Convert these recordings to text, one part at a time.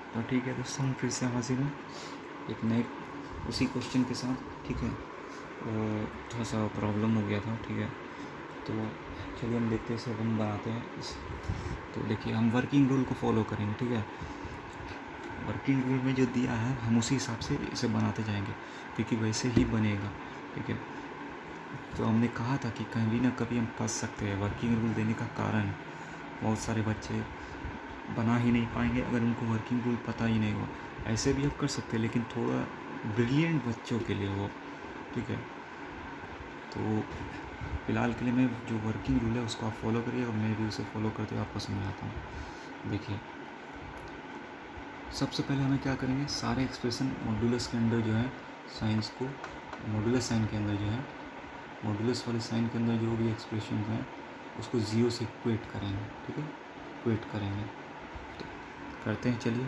तो ठीक है दोस्तों, हम फिर से हाजिर हैं एक नए उसी क्वेश्चन के साथ। ठीक है, थोड़ा सा प्रॉब्लम हो गया था। ठीक है, तो चलिए हम देखते हैं, इसे हम बनाते हैं तो देखिए हम वर्किंग रूल को फॉलो करेंगे। ठीक है, वर्किंग रूल में जो दिया है हम उसी हिसाब से इसे बनाते जाएंगे, क्योंकि वैसे ही बनेगा। ठीक है, तो हमने कहा था कि कभी ना कभी हम फंस सकते हैं। वर्किंग रूल देने का कारण बहुत सारे बच्चे बना ही नहीं पाएंगे अगर उनको वर्किंग रूल पता ही नहीं हुआ। ऐसे भी आप कर सकते हैं, लेकिन थोड़ा ब्रिलियंट बच्चों के लिए वो। ठीक है, तो फ़िलहाल के लिए मैं जो वर्किंग रूल है उसको आप फॉलो करिए और मैं भी उसे फॉलो करते हुए आपको समझाता हूँ। देखिए, सबसे पहले हमें क्या करेंगे, सारे एक्सप्रेशन मॉडुलस के अंदर जो है साइंस को, मॉडुलस साइन के अंदर जो है, मॉडुलस वाले साइन के अंदर जो भी एक्सप्रेशन हैं उसको ज़ीरो से इक्वेट करेंगे। ठीक है, इक्वेट करेंगे तो करते हैं। चलिए,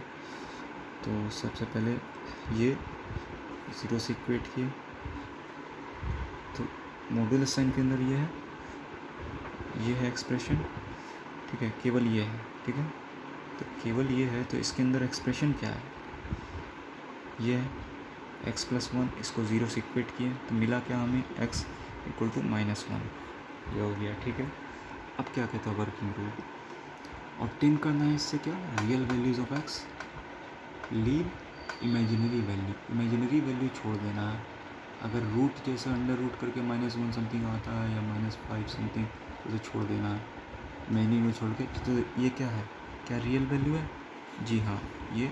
तो सबसे पहले ये ज़ीरो से इक्वेट किए, तो मॉडुलस साइन के अंदर ये है एक्सप्रेशन। ठीक है, केवल ये है। ठीक है, तो केवल ये है, तो इसके अंदर एक्सप्रेशन क्या है, ये है x+1। इसको ज़ीरो से इक्वेट किए तो मिला क्या हमें, x इक्वल टू -1, ये हो गया। ठीक है, अब क्या कहता है वर्किंग रूल, ऑब्टेन करना है इससे क्या, real values of x, leave imaginary value, imaginary value छोड़ देना है। अगर रूट जैसे अंडर रूट करके -1 समथिंग आता है या -5 समथिंग, उसे छोड़ देना है, इमेजिनरी में छोड़ के। तो ये क्या है, क्या रियल वैल्यू है, जी हाँ, ये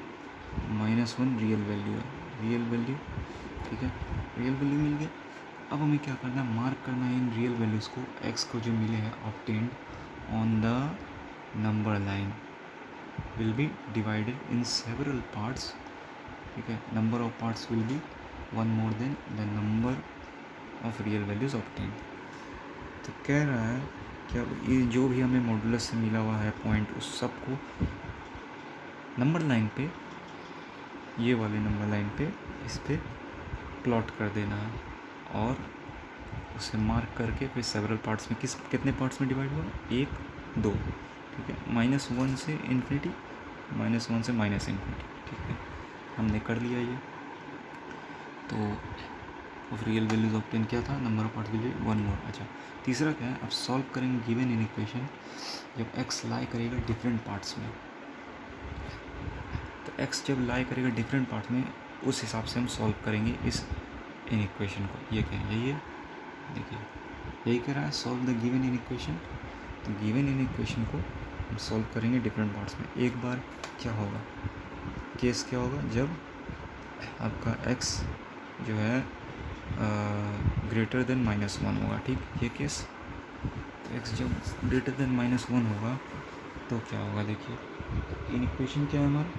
-1 रियल वैल्यू है, रियल वैल्यू। ठीक है, रियल वैल्यू मिल गया। अब हमें क्या करना है, मार्क करना है इन रियल वैल्यूज़ को, x को जो मिले हैं obtained on the number line will be divided in several parts. ठीक है, number of parts will be one more than the number of real values obtained. तो कह रहा है क्या, ये जो भी हमें मॉडुलस से मिला हुआ है पॉइंट, उस सब को नंबर लाइन पे, ये वाले नंबर लाइन पे, इस पर प्लॉट कर देना है और उसे मार्क करके फिर सेवरल पार्ट्स में, कितने पार्ट्स में डिवाइड हुआ, 1 2। ठीक है, -1 से इन्फिनिटी, -1 से -इन्फिनिटी। ठीक है, हमने कर लिया ये। तो ऑफ रियल वैल्यूज ऑब्टेन क्या था, number of parts will be 1 मोर। अच्छा, तीसरा क्या है, अब सॉल्व करेंगे गिवन इन इक्वेशन जब x लाई करेगा डिफरेंट पार्ट्स में। तो x जब लाई करेगा डिफरेंट पार्ट में, उस हिसाब से हम सॉल्व करेंगे इस इन इक्वेशन को। ये क्या है, यही है, देखिए यही कह रहा है, solve the given in equation. तो गिवन इन इक्वेशन को हम सॉल्व करेंगे डिफरेंट पार्ट्स में। एक बार क्या होगा, केस क्या होगा, जब आपका x जो है ग्रेटर देन -1 होगा। ठीक, ये केस, तो x जब ग्रेटर देन -1 होगा तो क्या होगा, देखिए इन इक्वेशन क्या है हमारा,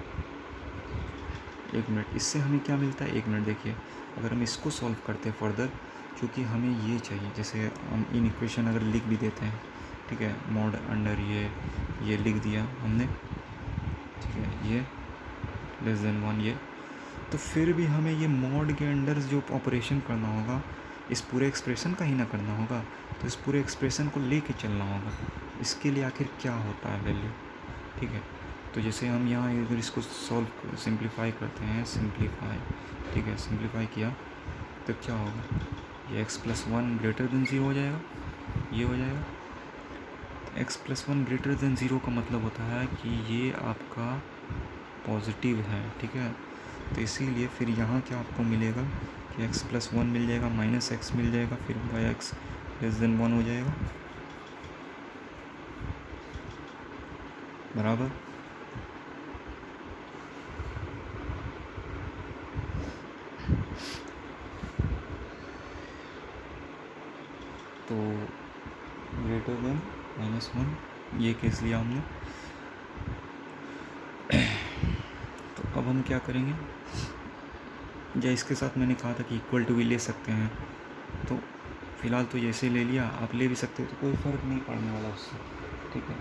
1 मिनट, इससे हमें क्या मिलता है, 1 मिनट। देखिए अगर हम इसको सॉल्व करते हैं फर्दर, क्योंकि हमें ये चाहिए, जैसे हम इन इक्वेशन अगर लिख भी देते हैं, ठीक है, मॉड अंडर ये लिख दिया हमने। ठीक है, ये <<1 ये, तो फिर भी हमें ये मॉड के अंडर जो ऑपरेशन करना होगा, इस पूरे एक्सप्रेशन का ही ना करना होगा, तो इस पूरे एक्सप्रेशन को लेके चलना होगा। इसके लिए आखिर क्या होता है वैल्यू। ठीक है, तो जैसे हम यहाँ अगर इसको सॉल्व सिंप्लीफाई करते हैं, सिंप्लीफाई, ठीक है, सिंप्लीफाई किया तो क्या होगा, ये x+1 ग्रेटर देन 0 हो जाएगा, ये हो जाएगा। x+1 ग्रेटर देन 0 का मतलब होता है कि ये आपका पॉजिटिव है। ठीक है, तो इसीलिए फिर यहाँ क्या आपको मिलेगा कि x+1 मिल जाएगा, -x मिल जाएगा, फिर x<1 हो जाएगा, बराबर। तो ग्रेटर देन -1 ये केस लिया हमने। तो अब हम क्या करेंगे, या इसके साथ मैंने कहा था कि इक्वल टू भी ले सकते हैं, तो फ़िलहाल तो जैसे ले लिया, आप ले भी सकते हो, तो कोई फ़र्क नहीं पड़ने वाला उससे। ठीक है,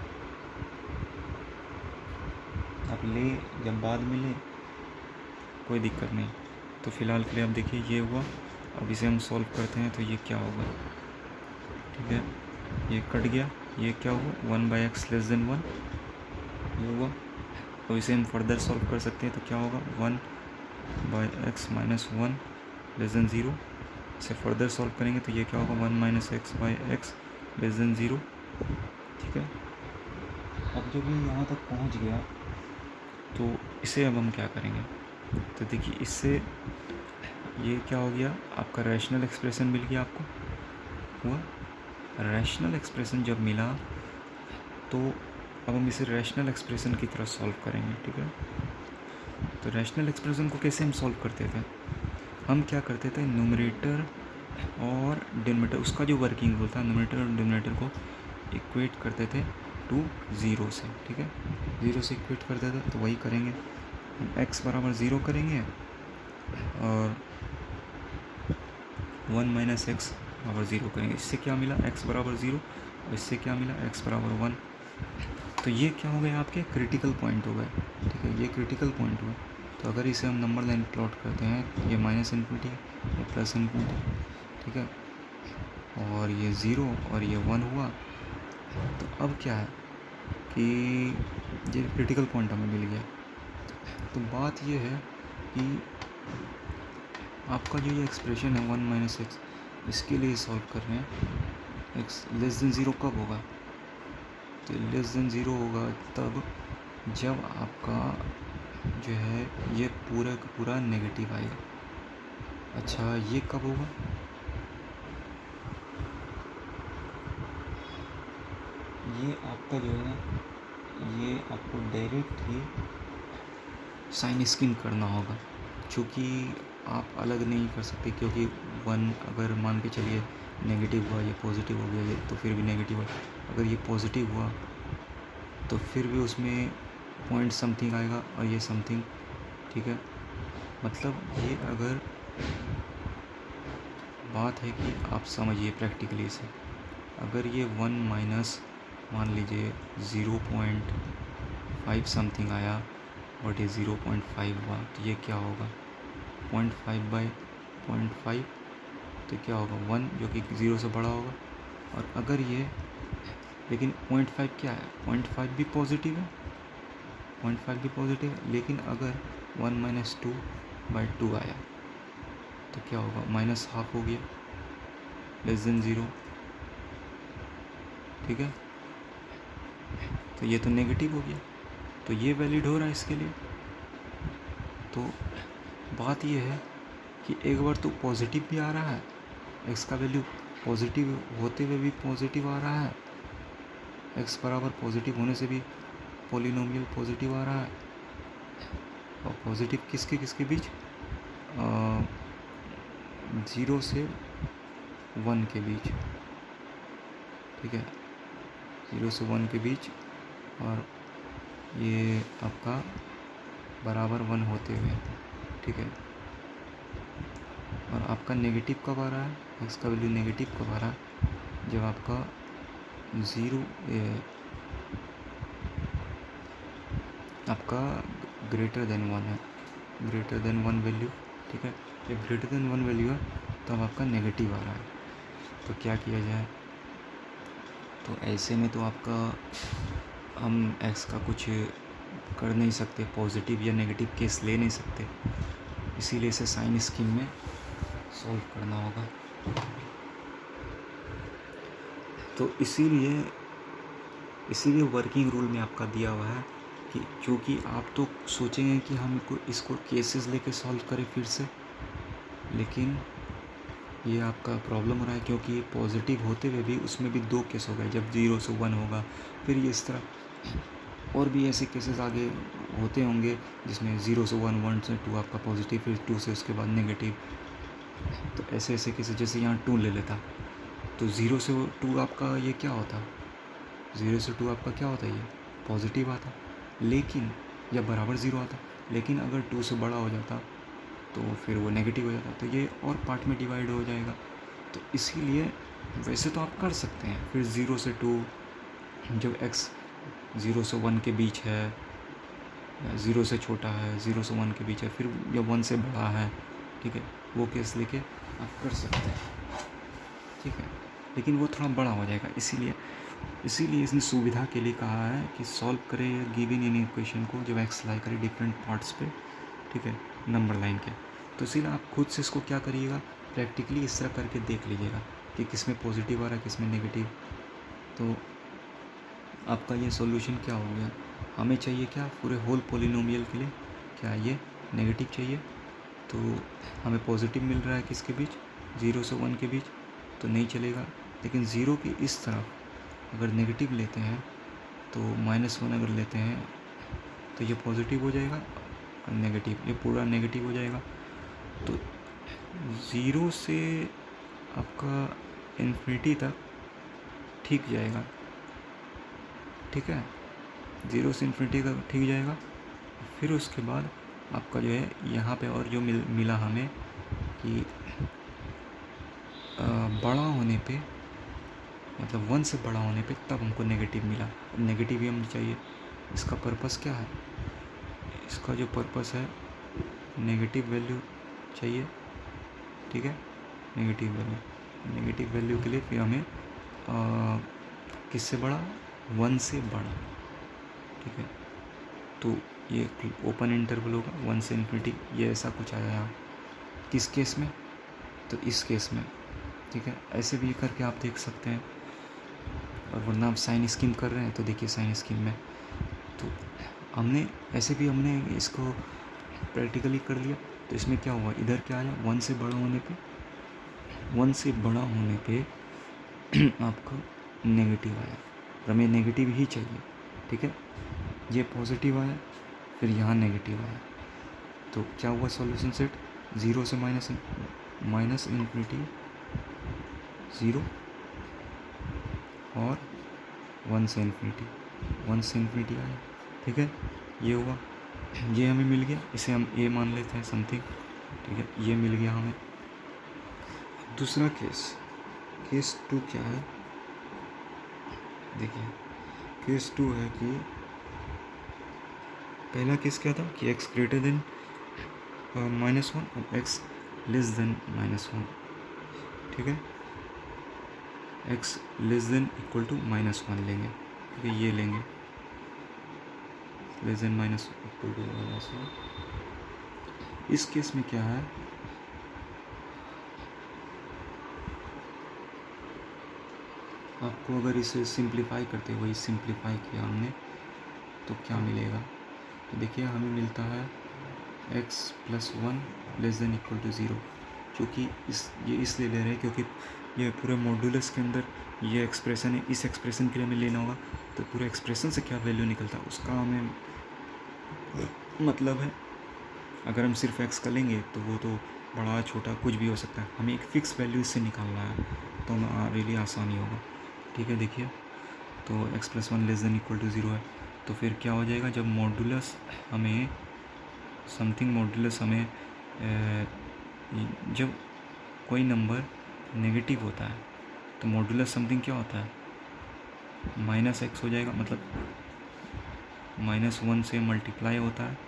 आप ले, जब बाद में ले कोई दिक्कत नहीं। तो फ़िलहाल के लिए आप देखिए ये हुआ। अब इसे हम सॉल्व करते हैं तो ये क्या होगा, ठीक है, ये कट गया, ये क्या हुआ, 1/x <(1) ये हुआ। अब इसे हम फर्दर सॉल्व कर सकते हैं, तो क्या होगा 1/x - 1 <0। इसे फर्दर सॉल्व करेंगे तो ये क्या होगा 1 - x/x <0। ठीक है, अब जब ये यहाँ तक पहुँच गया तो इसे अब हम क्या करेंगे, तो देखिए इससे ये क्या हो गया, आपका रैशनल एक्सप्रेशन मिल गया आपको हुआ। रैशनल एक्सप्रेशन जब मिला तो अब हम इसे रैशनल एक्सप्रेशन की तरह सॉल्व करेंगे। ठीक है, तो रैशनल एक्सप्रेशन को कैसे हम सॉल्व करते थे, हम क्या करते थे, न्यूमरेटर और डिनोमिनेटर, उसका जो वर्किंग रूल था, न्यूमरेटर और डिनोमिनेटर को इक्वेट करते थे टू 0 से। ठीक है, 0 से इक्वेट करते थे, तो वही करेंगे, x बराबर 0 करेंगे और 1 - x बराबर 0 करेंगे। इससे क्या मिला, x बराबर 0, और इससे क्या मिला, x बराबर 1। तो ये क्या हो गया, आपके क्रिटिकल पॉइंट हो गए। ठीक है, ये क्रिटिकल पॉइंट हुआ। तो अगर इसे हम नंबर लाइन प्लॉट करते हैं, ये -∞, ये +∞, ठीक है, और ये 0 और ये 1 हुआ, तो अब क्या है कि ये क्रिटिकल पॉइंट हमें मिल गया। तो बात ये है कि आपका जो ये एक्सप्रेशन है 1 - x, इसके लिए सॉल्व कर रहे हैं। x <0 कब होगा, तो <0 होगा तब जब आपका जो है ये पूरा का पूरा नेगेटिव आएगा। अच्छा, ये कब होगा, ये आपका जो है ना, ये आपको डायरेक्ट ही साइन स्किन करना होगा, क्योंकि आप अलग नहीं कर सकते, क्योंकि 1 अगर मान के चलिए नेगेटिव हुआ, ये पॉजिटिव हो गया, ये तो फिर भी नेगेटिव हुआ, अगर ये पॉजिटिव हुआ तो फिर भी उसमें पॉइंट समथिंग आएगा और ये समथिंग। ठीक है, मतलब ये अगर बात है कि आप समझिए प्रैक्टिकली इसे, अगर ये 1 माइनस मान लीजिए 0.5 समथिंग आया और ये 0.5 हुआ, तो ये क्या होगा 0.5/0.5, तो क्या होगा 1, जो कि 0 से बड़ा होगा। और अगर ये, लेकिन 0.5 क्या है, 0.5 भी पॉजिटिव है, 0.5 भी पॉजिटिव है, लेकिन अगर 1 - 2/2 आया तो क्या होगा, -½ हो गया, <0। ठीक है, तो ये तो नेगेटिव हो गया, तो ये वैलिड हो रहा है इसके लिए। तो बात ये है कि एक बार तो पॉजिटिव भी आ रहा है, x का वैल्यू पॉजिटिव होते हुए भी पॉजिटिव आ रहा है, x बराबर पॉजिटिव होने से भी पॉलिनोमियल पॉजिटिव आ रहा है। और पॉजिटिव किसके किसके बीच, 0 से 1 के बीच। ठीक है, 0 से 1 के बीच, और ये आपका बराबर 1 होते हुए। ठीक है, और आपका नेगेटिव कब आ रहा है, x का वैल्यू नेगेटिव कब आ रहा है, जब आपका 0 आपका ग्रेटर देन 1 है, ग्रेटर देन 1 वैल्यू। ठीक है, जब ग्रेटर देन 1 वैल्यू है तब आपका नेगेटिव आ रहा है। तो क्या किया जाए, तो ऐसे में तो आपका हम x का कुछ कर नहीं सकते, पॉजिटिव या नेगेटिव केस ले नहीं सकते, इसीलिए इसे साइन स्कीम में सॉल्व करना होगा। तो इसीलिए वर्किंग रूल में आपका दिया हुआ है कि क्योंकि आप तो सोचेंगे कि हम इसको केसेस लेके सॉल्व करें फिर से, लेकिन ये आपका प्रॉब्लम हो रहा है, क्योंकि पॉजिटिव होते हुए भी उसमें भी 2 केस हो गए, जब 0 से 1 होगा, फिर ये इस तरह और भी ऐसे केसेस आगे होते होंगे जिसमें 0 से 1, 1 से 2 आपका पॉजिटिव, फिर 2 से उसके बाद नेगेटिव। तो ऐसे केसेस, जैसे यहाँ 2 ले लेता, तो 0 से 2 आपका ये क्या होता, 0 से 2 आपका क्या होता, ये पॉजिटिव आता, लेकिन या बराबर 0 आता, लेकिन अगर 2 से बड़ा हो जाता तो फिर वो नेगेटिव हो जाता, तो ये और पार्ट में डिवाइड हो जाएगा। तो इसीलिए वैसे तो आप कर सकते हैं, फिर 0 से 2, जब x 0 से 1 के बीच है, 0 से छोटा है, 0 से 1 के बीच है, फिर जब 1 से बड़ा है, ठीक है, वो केस लेके आप कर सकते हैं। ठीक है, लेकिन वो थोड़ा बड़ा हो जाएगा, इसीलिए इसीलिए इसने सुविधा के लिए कहा है कि सॉल्व करे गिवन इन इक्वेशन को जब एक्स लाई करे डिफरेंट पार्ट्स पे, ठीक है, नंबर लाइन के। तो इसीलिए आप खुद से इसको क्या करिएगा, प्रैक्टिकली इस तरह करके देख लीजिएगा कि किस में पॉजिटिव आ रहा है किस में नेगेटिव। तो आपका ये सॉल्यूशन क्या हो गया। हमें चाहिए क्या, पूरे होल पोलिनोमियल के लिए क्या ये नेगेटिव चाहिए, तो हमें पॉजिटिव मिल रहा है किसके बीच, 0 से 1 के बीच, तो नहीं चलेगा। लेकिन 0 की इस तरफ अगर नेगेटिव लेते हैं तो -1 अगर लेते हैं तो ये पॉजिटिव हो जाएगा और नेगेटिव, ये पूरा नेगेटिव हो जाएगा। तो 0 से आपका इन्फिनिटी तक ठीक जाएगा, ठीक है, 0 से इन्फिनिटी तक ठीक जाएगा। फिर उसके बाद आपका जो है यहाँ पे और जो मिला हमें कि बड़ा होने पे, मतलब 1 से बड़ा होने पे तब हमको नेगेटिव मिला। नेगेटिव ही हमें चाहिए। इसका पर्पस क्या है, इसका जो पर्पस है नेगेटिव वैल्यू चाहिए, ठीक है, नेगेटिव वैल्यू के लिए फिर हमें किससे बड़ा, 1 से बड़ा, ठीक है। तो ये ओपन इंटरवल होगा 1 से इन्फिनिटी, ये ऐसा कुछ आया किस केस में, तो इस केस में, ठीक है। ऐसे भी करके आप देख सकते हैं। और वरना आप साइन स्कीम कर रहे हैं तो देखिए साइन स्कीम में तो हमने ऐसे भी हमने इसको प्रैक्टिकली कर लिया। तो इसमें क्या हुआ, इधर क्या आया, 1 से बड़ा होने पे, 1 से बड़ा होने पे आपको नेगेटिव आया, हमें नेगेटिव ही चाहिए, ठीक है। ये पॉजिटिव आया, फिर यहाँ नेगेटिव आया, तो क्या हुआ सॉल्यूशन सेट, 0 से माइनस इन्फिनिटी 0 और 1 से इन्फिनिटी आया, ठीक है। ये हुआ, ये हमें मिल गया, इसे हम ए मान लेते हैं समथिंग, ठीक है, ये मिल गया हमें। दूसरा केस 2 क्या है, देखिए केस 2 है कि पहला केस क्या था कि x ग्रेटर देन -1 और x लेस देन -1, ठीक है, x less than equal to -1 लेंगे, ठीक है, ये लेंगे less than minus equal to -1। इस केस में क्या है, आपको अगर इसे सिंप्लीफाई करते, वही सिंप्लीफाई किया हमने, तो क्या मिलेगा, तो देखिए हमें मिलता है x + 1 less than equal to 0, क्योंकि ये इसलिए ले रहे हैं क्योंकि ये पूरे मॉड्यूलस के अंदर ये एक्सप्रेशन है, इस एक्सप्रेशन के लिए हमें लेना होगा। तो पूरे एक्सप्रेशन से क्या वैल्यू निकलता है उसका हमें मतलब है। अगर हम सिर्फ x का लेंगे तो वो तो बड़ा छोटा कुछ भी हो सकता है, हमें एक फ़िक्स वैल्यू इससे निकालना है, तो हमें रियली आसानी होगा, ठीक है। देखिए तो x + 1 less than equal to 0 है, तो फिर क्या हो जाएगा, जब मॉड्यूलस हमें जब कोई नंबर नेगेटिव होता है तो मॉड्यूलस समथिंग क्या होता है, -x हो जाएगा, मतलब -1 से मल्टीप्लाई होता है,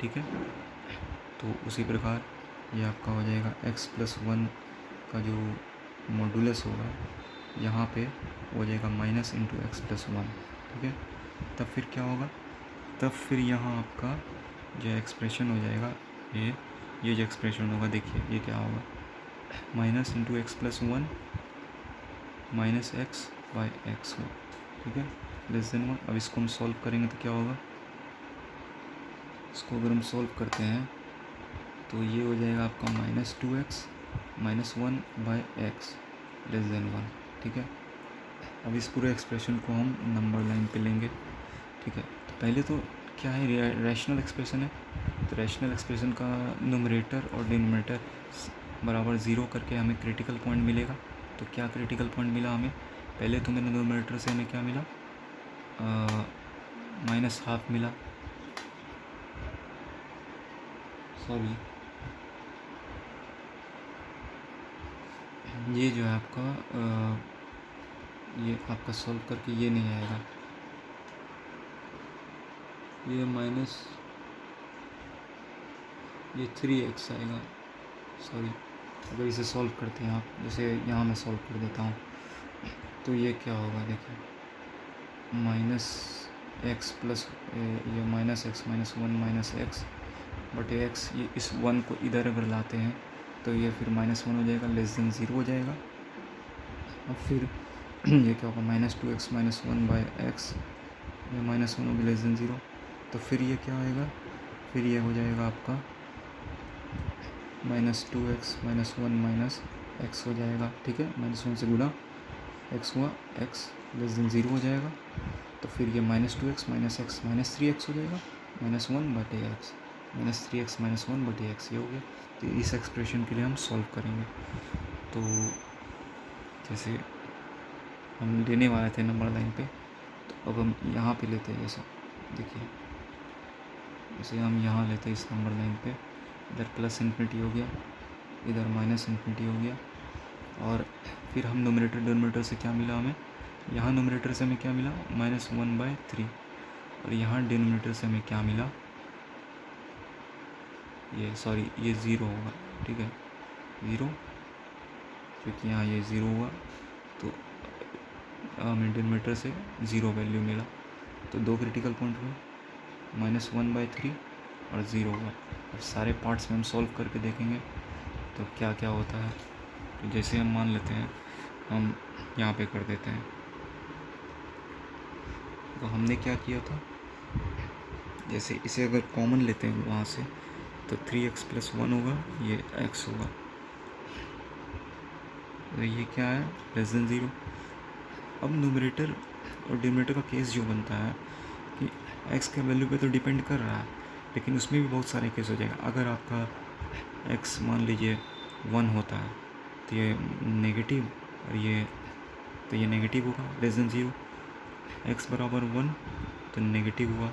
ठीक है। तो उसी प्रकार ये आपका हो जाएगा x + 1 का जो मॉड्यूलस होगा यहाँ पे हो जाएगा -x + 1, ठीक है। तब फिर क्या होगा, तब फिर यहाँ आपका जो एक्सप्रेशन हो जाएगा, ये जो एक्सप्रेशन होगा, देखिए ये क्या होगा, -x + 1 -x/x हो, ठीक है, लेस देन 1। अब इसको हम सॉल्व करेंगे तो क्या होगा, इसको अगर हम सॉल्व करते हैं तो ये हो जाएगा आपका -2x - 1/x लेस देन 1, ठीक है। अब इस पूरे एक्सप्रेशन को हम नंबर लाइन पे लेंगे, ठीक है। तो पहले तो क्या है, रैशनल एक्सप्रेशन है, तो रैशनल एक्सप्रेशन का न्यूमरेटर और डिनोमिनेटर बराबर 0 करके हमें क्रिटिकल पॉइंट मिलेगा। तो क्या क्रिटिकल पॉइंट मिला हमें, पहले तो मैंने न्यूमरेटर से हमें क्या मिला, -½ मिला, सॉरी ये जो है आपका ये आपका सॉल्व करके ये नहीं आएगा, ये 3x आएगा, सॉरी। अगर इसे सॉल्व करते हैं आप, जैसे यहाँ मैं सॉल्व कर देता हूँ, तो ये क्या होगा, देखिए माइनस एक्स प्लस ये minus x minus one minus x बटे एक्स, ये इस वन को इधर अगर लाते हैं तो ये फिर माइनस वन हो जाएगा, लेस देन ज़ीरो हो जाएगा। और फिर ये क्या होगा, minus two x minus one by x, ये माइनस वन होगी लेस देन ज़ीरो। तो फिर ये क्या आएगा, फिर ये हो जाएगा आपका minus two x minus one minus x हो जाएगा। ठीक है, माइनस वन से गुणा एक्स हुआ, एक्स लेस देन ज़ीरो हो जाएगा। तो फिर ये minus two x minus three x हो जाएगा, माइनस वन बटे x, minus three x minus one बटे एक्स, ये हो गया। तो इस एक्सप्रेशन के लिए हम सॉल्व करेंगे। तो जैसे हम लेने वाले थे नंबर लाइन पे, तो अब हम यहाँ पे लेते हैं। जैसे देखिए, जैसे हम यहाँ लेते हैं इस नंबर लाइन पे, इधर प्लस इन्फिनिटी हो गया, इधर माइनस इन्फिनिटी हो गया। और फिर हम नोमिनेटर डिनोमिनेटर से क्या मिला हमें, यहाँ नोमिनेटर से हमें क्या मिला, माइनस वन बाई थ्री। और यहाँ डिनोमिनेटर से हमें क्या मिला, ये सॉरी ये ज़ीरो होगा। ठीक है, ज़ीरो, क्योंकि यहाँ ये ज़ीरो हुआ तो हमें डिनोमिनेटर से ज़ीरो वैल्यू मिला। तो दो क्रिटिकल पॉइंट हुए, माइनस वन बाई थ्री और ज़ीरो हुआ। अब सारे पार्ट्स में हम सॉल्व करके देखेंगे तो क्या क्या होता है। तो जैसे हम मान लेते हैं, हम यहाँ पे कर देते हैं। तो हमने क्या किया था, जैसे इसे अगर कॉमन लेते हैं वहाँ से, तो थ्री एक्स प्लस वन होगा, ये एक्स होगा। तो ये क्या है, लेस देन ज़ीरो। अब न्यूमरेटर और डिनोमिनेटर का केस जो बनता है कि एक्स के वैल्यू पे तो डिपेंड कर रहा है, लेकिन उसमें भी बहुत सारे केस हो जाएगा। अगर आपका एक्स मान लीजिए वन होता है तो ये नेगेटिव, और ये नेगेटिव होगा, लेस देन ज़ीरो। एक्स बराबर वन तो नेगेटिव हुआ,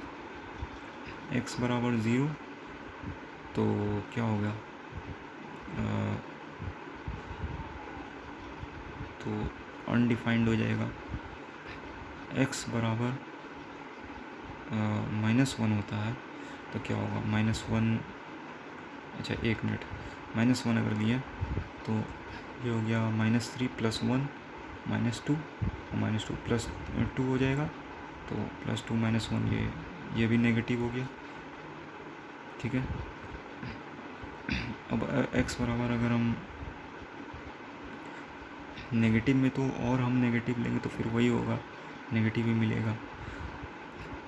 एक्स बराबर ज़ीरो तो क्या हो गया, तो अनडिफाइंड हो जाएगा। एक्स बराबर माइनस वन होता है तो क्या होगा, माइनस वन, अच्छा एक मिनट, माइनस वन अगर लिया तो ये हो गया minus three plus one minus two, minus two plus two हो जाएगा, तो प्लस टू माइनस वन, ये भी नेगेटिव हो गया। ठीक है, अब एक्स बराबर अगर हम नेगेटिव में, तो और हम नेगेटिव लेंगे तो फिर वही होगा, नेगेटिव ही मिलेगा।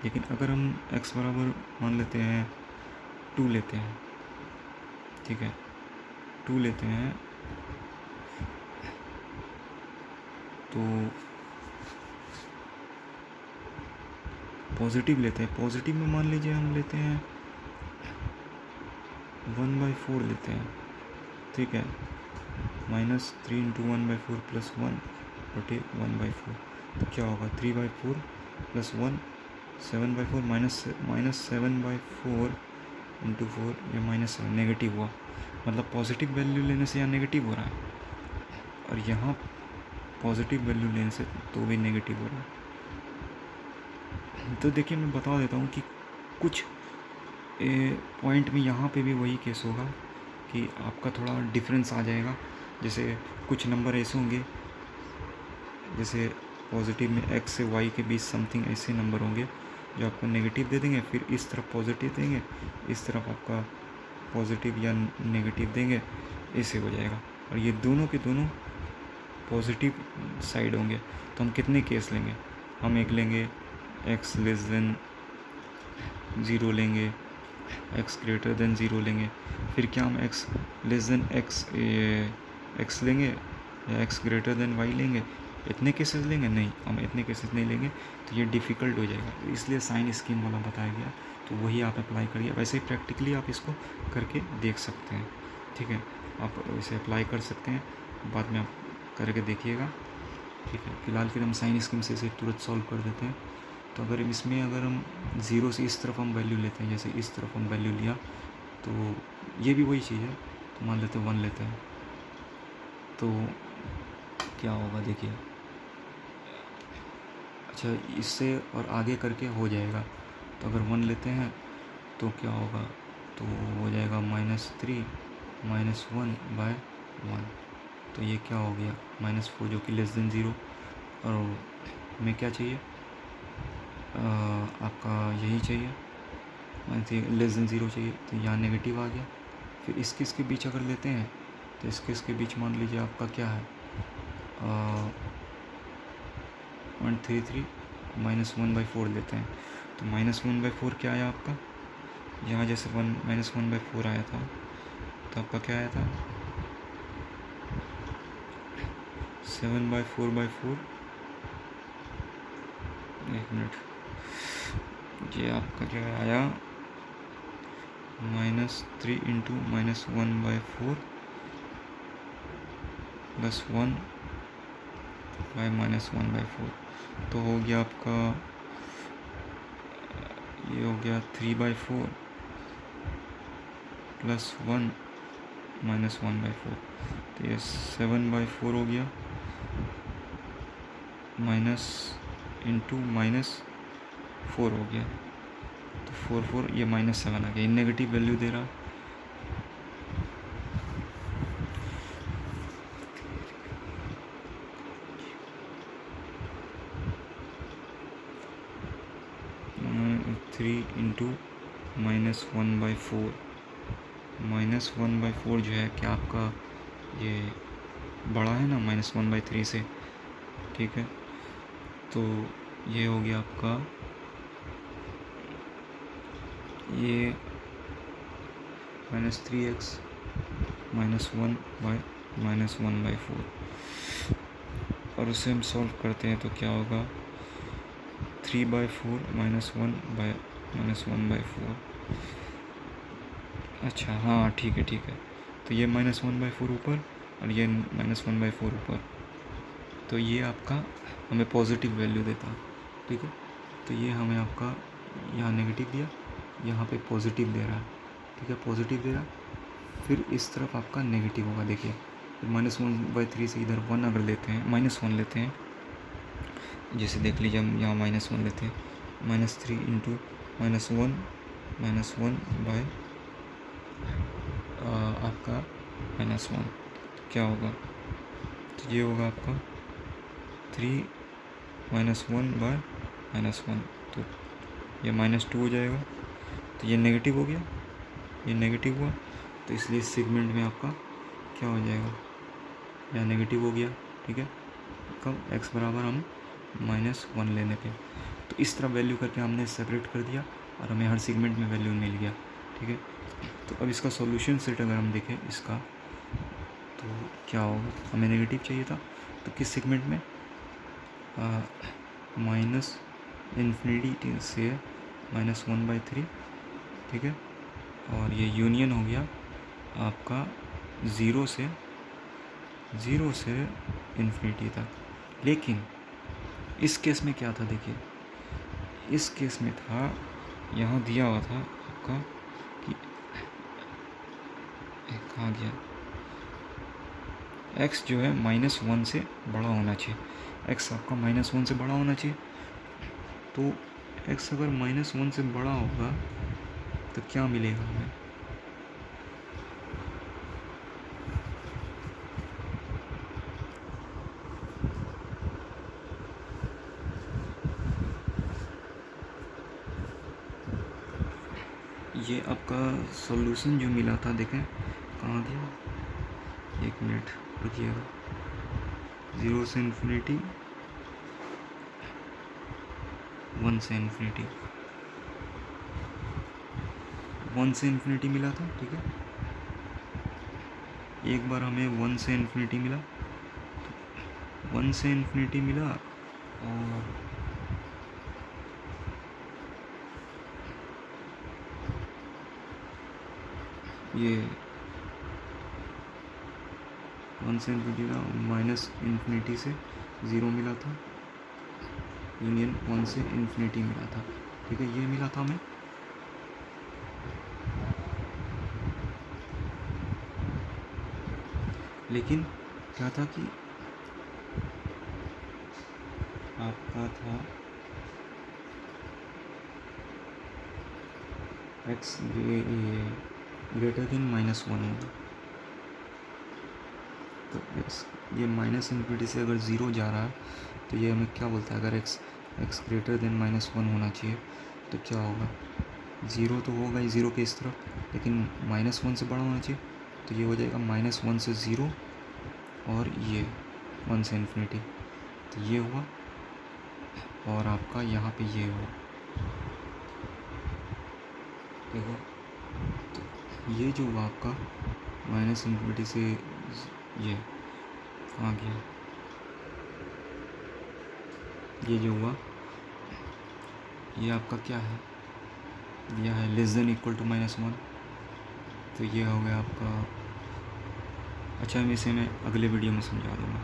लेकिन अगर हम x बराबर मान लेते हैं टू लेते हैं, ठीक है, टू लेते हैं तो पॉजिटिव लेते हैं। पॉजिटिव में मान लीजिए हम लेते हैं वन बाई फोर लेते हैं। ठीक है, minus three into one by four plus one बटे वन बाई फोर, तो क्या होगा, three by four plus one, seven by four minus seven by four into four, ये माइनस सेवन, नेगेटिव हुआ। मतलब पॉजिटिव वैल्यू लेने से यहाँ नेगेटिव हो रहा है, और यहाँ पॉजिटिव वैल्यू लेने से तो भी नेगेटिव हो रहा है। तो देखिए, मैं बता देता हूँ कि कुछ पॉइंट में यहाँ पे भी वही केस होगा कि आपका थोड़ा डिफरेंस आ जाएगा। जैसे कुछ नंबर ऐसे होंगे, जैसे पॉजिटिव में x से y के बीच समथिंग ऐसे नंबर होंगे जो आपको नेगेटिव दे देंगे, फिर इस तरफ पॉजिटिव देंगे, इस तरफ आपका पॉजिटिव या नेगेटिव देंगे, ऐसे हो जाएगा। और ये दोनों के दोनों पॉजिटिव साइड होंगे। तो हम कितने केस लेंगे, हम एक लेंगे x लेस देन ज़ीरो लेंगे, x ग्रेटर देन ज़ीरो लेंगे, फिर क्या हम x लेस देन x लेंगे या x ग्रेटर देन y लेंगे। इतने केसेस लेंगे नहीं, हम इतने केसेस नहीं लेंगे, तो ये डिफ़िकल्ट हो जाएगा। इसलिए साइन स्कीम वाला बताया गया, तो वही आप अप्लाई करिए। वैसे ही प्रैक्टिकली आप इसको करके देख सकते हैं। ठीक है, आप इसे अप्लाई कर सकते हैं, बाद में आप करके देखिएगा। ठीक है, फिलहाल फिर हम साइन स्कीम से इसे तुरंत सॉल्व कर देते हैं। तो अगर इसमें अगर हम ज़ीरो से इस तरफ हम वैल्यू लेते हैं, जैसे इस तरफ हम वैल्यू लिया, तो ये भी वही चीज़ है। तो मान लेते हैं वन लेते हैं, तो क्या होगा देखिए, अच्छा इससे और आगे करके हो जाएगा। तो अगर वन लेते हैं तो क्या होगा, तो हो जाएगा minus three minus one by one, तो ये क्या हो गया, माइनस फोर, जो कि लेस देन ज़ीरो। और हमें क्या चाहिए, आपका यही चाहिए, लेस देन ज़ीरो चाहिए, तो यहाँ नेगेटिव आ गया। फिर इसके इसके बीच अगर लेते हैं तो इसके इसके बीच मान लीजिए आपका क्या है 0.33 -1/4 लेते हैं, तो -1/4 क्या आया आपका, यहाँ जैसे -1/4 आया था तो आपका क्या आया था 7/4/4, एक मिनट, ये आपका क्या आया -3 × -1/4 + 1/-1/4, तो हो गया आपका, ये हो गया 3/4 + 1/-1/4, तो ये 7/4 हो गया, माइनस इंटू -4 हो गया, तो 4 ये -7 आ गया, नेगेटिव वैल्यू दे रहा। थ्री इंटू -1/4, -1/4 जो है क्या आपका ये बड़ा है ना -1/3 से, ठीक है, तो ये हो गया आपका, ये -3x -1/-1/4, और उसे हम सॉल्व करते हैं तो क्या होगा 3/4 -1/-1/4, अच्छा हाँ ठीक है, तो ये -1/4 ऊपर और ये -1/4 ऊपर, तो ये आपका हमें पॉजिटिव वैल्यू देता, ठीक है, तो ये हमें आपका यहाँ नेगेटिव दिया, यहाँ पे पॉजिटिव दे रहा है, ठीक है, पॉजिटिव दे रहा, फिर इस तरफ आपका नेगेटिव होगा, देखिए फिर -1/3 से इधर 1 अगर लेते हैं, -1 लेते हैं, जैसे देख लीजिए हम यहाँ -1 लेते हैं, -3 × -1 बाय आपका -1, क्या होगा, तो ये होगा आपका 3 -1/-1, तो ये -2 हो जाएगा, तो ये नेगेटिव हो गया, ये नेगेटिव हुआ, तो इसलिए सेगमेंट में आपका क्या हो जाएगा, यहाँ नेगेटिव हो गया, ठीक है, कब x बराबर हम -1 लेने पे, तो इस तरह वैल्यू करके हमने सेपरेट कर दिया और हमें हर सेगमेंट में वैल्यू मिल गया, ठीक है। तो अब इसका सॉल्यूशन सेट अगर हम देखें इसका, तो क्या होगा, हमें नेगेटिव चाहिए था, तो किस सेगमेंट में -∞ से -1/3, ठीक है, और ये यूनियन हो गया आपका 0 से इन्फिनिटी तक। लेकिन इस केस में क्या था, देखिए इस केस में था, यहाँ दिया हुआ था आपका कि कहाँ गया, x जो है -1 से बड़ा होना चाहिए, x आपका -1 से बड़ा होना चाहिए, तो x अगर -1 से बड़ा होगा तो क्या मिलेगा हमें, ये आपका सॉल्यूशन जो मिला था, देखें कहाँ गया, एक मिनट रुकिएगा, 0 से इन्फिनिटी, 1 से इन्फिनिटी, 1 से इन्फिनिटी मिला था, ठीक है, एक बार हमें 1 से इन्फिनिटी मिला, 1 से इन्फिनिटी मिला, और ये 1 से इन्फिनिटी मिला, -∞ से 0 मिला था, यूनियन 1 से इन्फिनिटी मिला था, ठीक है, ये मिला था हमें। लेकिन क्या था कि आपका था x ग्रेटर देन -1 होगा, तो x ये -∞ से अगर 0 जा रहा है तो ये हमें क्या बोलता है, अगर x एक्स ग्रेटर देन -1 होना चाहिए। तो क्या होगा, ज़ीरो तो होगा ही ज़ीरो के इस तरफ, लेकिन -1 से बड़ा होना चाहिए। तो ये हो जाएगा -1 से 0 और ये 1 से इन्फिनिटी। तो ये हुआ और आपका यहाँ पे ये हुआ, देखो। तो ये जो हुआ आपका -इन्फिनिटी से ये कहाँ गया, ये जो हुआ ये आपका क्या है, यह है लेस देन इक्वल टू -1। तो ये हो गया आपका। अच्छा, मैं इसे मैं अगले वीडियो में समझा दूँगा।